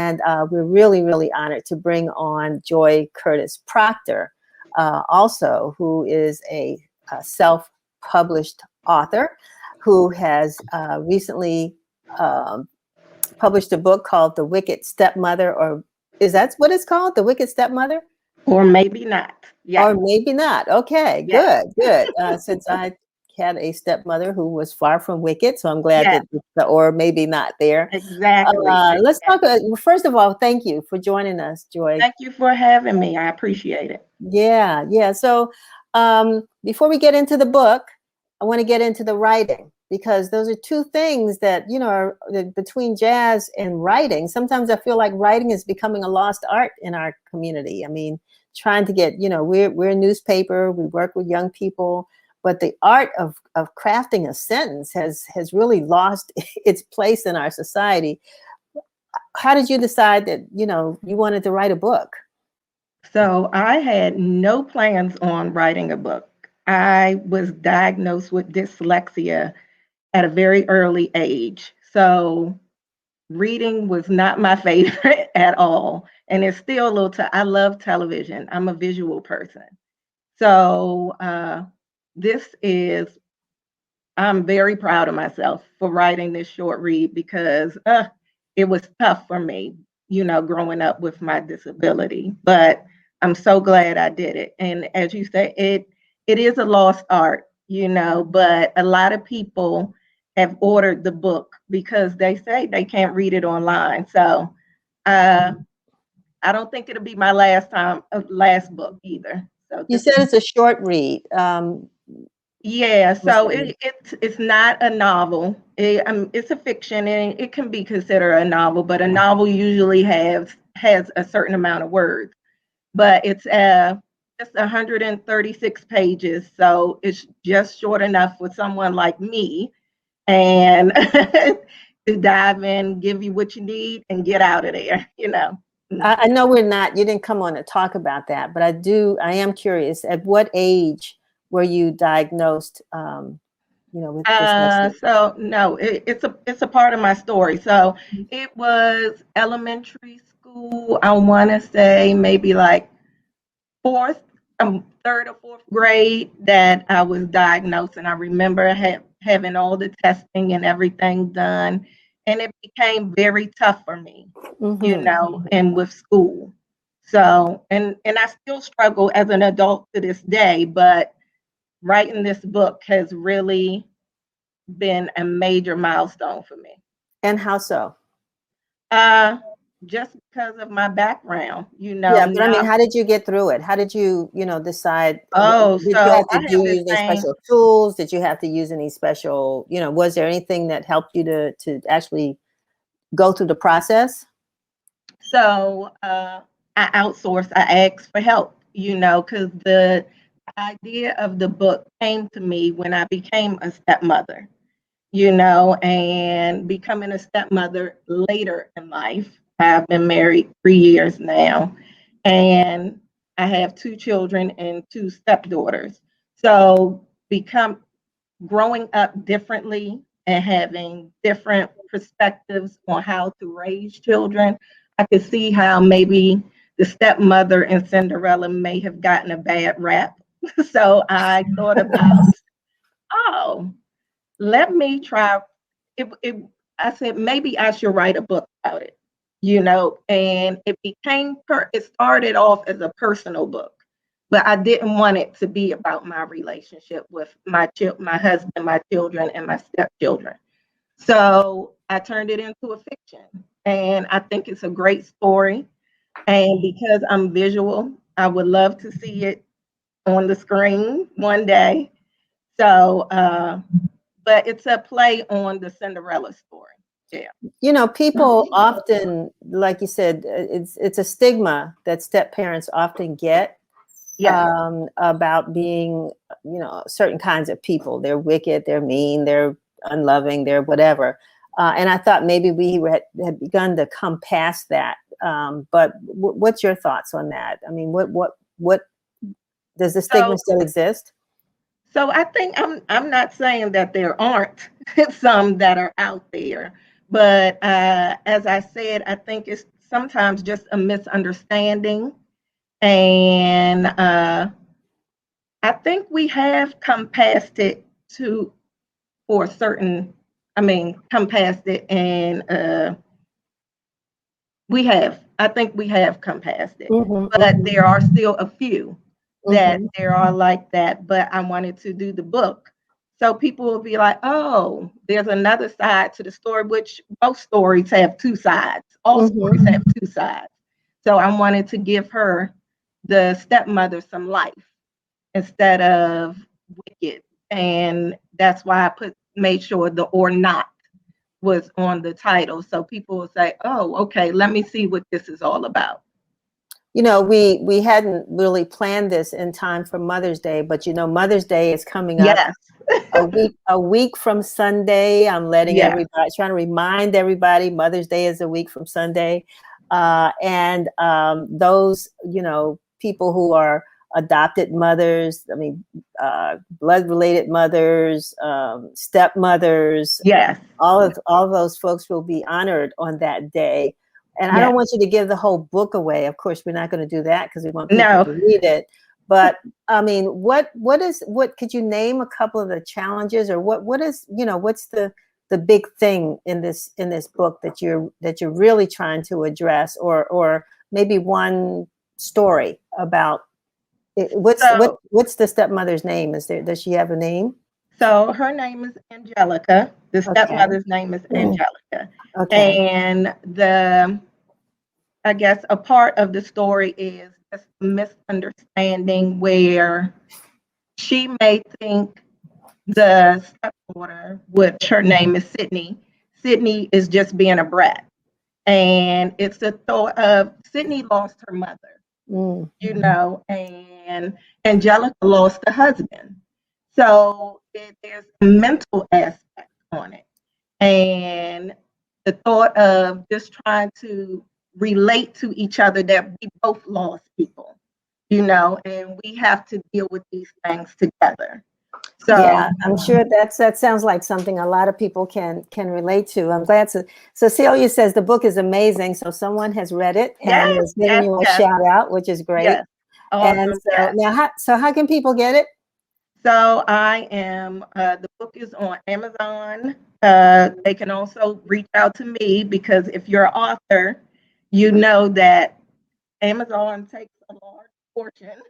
And we're really, really honored to bring on Joy Curtis Proctor, also, who is a self-published author who has recently published a book called The Wicked Stepmother, or is that what it's called? The Wicked Stepmother? Or maybe not. Yeah. Or maybe not. Okay, yes. good. Since I had a stepmother who was far from wicked, so I'm glad that the or maybe not there. Exactly. Let's talk. First of all, thank you for joining us, Joy. Thank you for having me. I appreciate it. Yeah. So before we get into the book, I want to get into the writing, because those are two things that, you know, are between jazz and writing. Sometimes I feel like writing is becoming a lost art in our community. I mean, trying to get, you know, we're a newspaper, we work with young people, but the art of crafting a sentence has really lost its place in our society. How did you decide that, you know, you wanted to write a book? So I had no plans on writing a book. I was diagnosed with dyslexia at a very early age. So reading was not my favorite at all. And it's still a little, I love television. I'm a visual person. So I'm very proud of myself for writing this short read, because it was tough for me, you know, growing up with my disability. But I'm so glad I did it. And as you say, it is a lost art, you know, but a lot of people have ordered the book because they say they can't read it online. So I don't think it'll be my last book either. So you said it's a short read. Yeah, so it's not a novel. It's a fiction, and it can be considered a novel, but a novel usually has a certain amount of words. But it's just 136 pages, so it's just short enough for someone like me, and to dive in, give you what you need, and get out of there. You know. I know you didn't come on to talk about that, but I am curious, at what age were you diagnosed, you know, with dyslexia? So no, it's a part of my story. So it was elementary school. I want to say maybe like third or fourth grade that I was diagnosed, and I remember having all the testing and everything done, and it became very tough for me, you know, and with school. So and I still struggle as an adult to this day, but writing this book has really been a major milestone for me. And how so? Just because of my background, you know. Yeah, but I mean, how did you get through it? How did you, you know, decide? Oh, did so you have to I have use any special tools? Did you have to use any special, you know, was there anything that helped you to actually go through the process? So I outsourced. I asked for help, you know, because the idea of the book came to me when I became a stepmother, you know, and becoming a stepmother later in life. I've been married 3 years now, and I have 2 children and 2 stepdaughters. So growing up differently and having different perspectives on how to raise children, I could see how maybe the stepmother in Cinderella may have gotten a bad rap. So I thought about, oh, let me try. I said, maybe I should write a book about it, you know, and it started off as a personal book, but I didn't want it to be about my relationship with my husband, my children, and my stepchildren. So I turned it into a fiction, and I think it's a great story. And because I'm visual, I would love to see it on the screen one day. So, but it's a play on the Cinderella story. Yeah. You know, people often, like you said, it's a stigma that step parents often get. About being, you know, certain kinds of people. They're wicked, they're mean, they're unloving, they're whatever. And I thought maybe we had begun to come past that. But what's your thoughts on that? I mean, what does the stigma still exist? So I think I'm not saying that there aren't some that are out there, but as I said, I think it's sometimes just a misunderstanding. And I think we have come past it to for a certain, I mean, come past it, and I think we have come past it. Mm-hmm, But mm-hmm, there are still a few that mm-hmm. there are like that. But I wanted to do the book. So people will be like, oh, there's another side to the story, which most stories have two sides. All stories Mm-hmm. have two sides. So I wanted to give her, the stepmother, some life instead of wicked. And that's why I made sure the or not was on the title. So people will say, oh, okay, let me see what this is all about. You know, we hadn't really planned this in time for Mother's Day, but you know, Mother's Day is coming up Yes. a week from Sunday. I'm letting Yeah. everybody, trying to remind everybody, Mother's Day is a week from Sunday. And those, you know, people who are adopted mothers, I mean, blood related mothers, stepmothers, Yes. all of those folks will be honored on that day. And I don't Yes. want you to give the whole book away. Of course, we're not going to do that because we want people No. to read it. But I mean, what could you name a couple of the challenges, or what is, you know, what's the big thing in this book that you're really trying to address, or maybe one story about it. So What's the stepmother's name? Does she have a name? so her name is Angelica. The Okay. stepmother's name is Angelica. Okay. And the I guess a part of the story is just a misunderstanding where she may think the stepdaughter, which her name is Sydney. Sydney is just being a brat. And it's the thought of Sydney lost her mother, Mm. you know, and Angelica lost a husband. So there's a mental aspect on it. And the thought of just trying to relate to each other that we both lost people, you know, and we have to deal with these things together. So, Yeah, I'm sure that sounds like something a lot of people can relate to. I'm glad to. Cecilia says the book is amazing, so someone has read it and yes, is giving yes, you a yes, shout out, which is great. yes. And Awesome. so Yes. now, how can people get it? So I am, the book is on Amazon. They can also reach out to me because if you're an author, you know that Amazon takes a large portion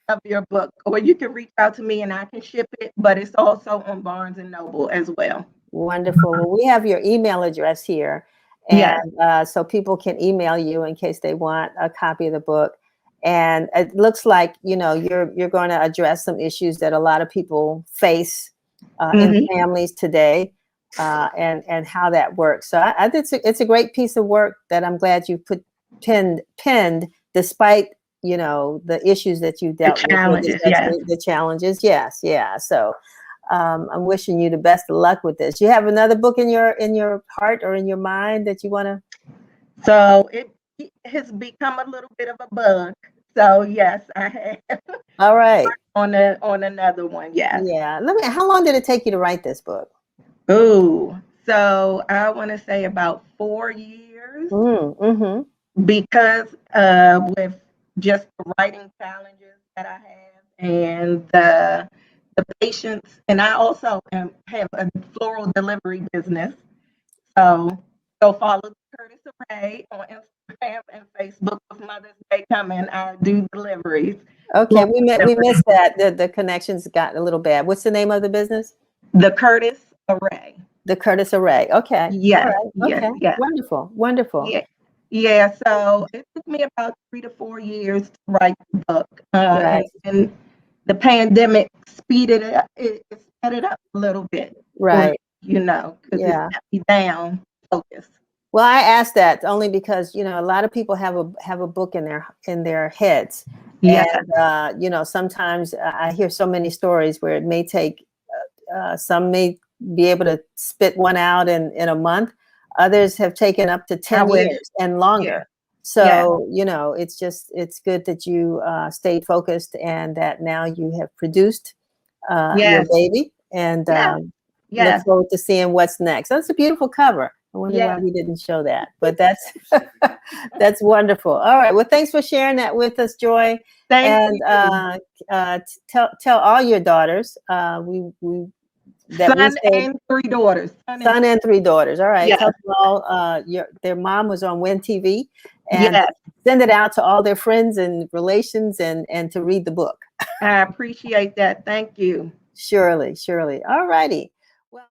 of your book, or you can reach out to me and I can ship it, but it's also on Barnes and Noble as well. Wonderful. Well, we have your email address here, Yes. and so people can email you in case they want a copy of the book. And it looks like, you know, you're going to address some issues that a lot of people face in Hmm. families today, and how that works. So I think it's a great piece of work that I'm glad you penned despite, you know, the issues that you The dealt with, challenges, yes. especially the challenges. Yes, yeah. So I'm wishing you the best of luck with this. You have another book in your heart or in your mind that you want to? So it has become a little bit of a bug. So yes, I have All right. on another one. Yes. Yeah. How long did it take you to write this book? Ooh. So I want to say about 4 years Mm-hmm. because with just the writing challenges that I have and the patience, and I also have a floral delivery business. So go follow Curtis Array on Instagram and Facebook. With Mother's Day coming, I do deliveries. Okay. Floral We deliveries. missed that. The connections got a little bad. What's the name of the business? The Curtis Array. The Curtis Array. Okay. All Yes, right. yes, Okay. yes. Wonderful. Wonderful. Yeah. Yeah, so it took me about 3 to 4 years to write the book. Right. And the pandemic speeded it up, it sped it up a little bit for me, Right. you know, because it Yeah. kept me down, focused. Well, I asked that only because, you know, a lot of people have a book in their heads, Yeah, and you know, sometimes I hear so many stories where it may take, some may be able to spit one out in a month. Others have taken up to I 10 wish. years and Yeah, longer. yeah, So, you know, it's good that you stayed focused and that now you have produced your yes, baby, and yes, look yes. forward to seeing what's next. That's a beautiful cover. I wonder Yeah. why we didn't show that, but that's that's wonderful. All right. Well, thanks for sharing that with us, Joy. Thank And you. tell all your daughters that we Son said and 3 daughters. son and 3 daughters. All right. Yes. Tell them all their mom was on Win TV, and Yes. send it out to all their friends and relations and to read the book. I appreciate that. Thank you. Surely. All righty. Well.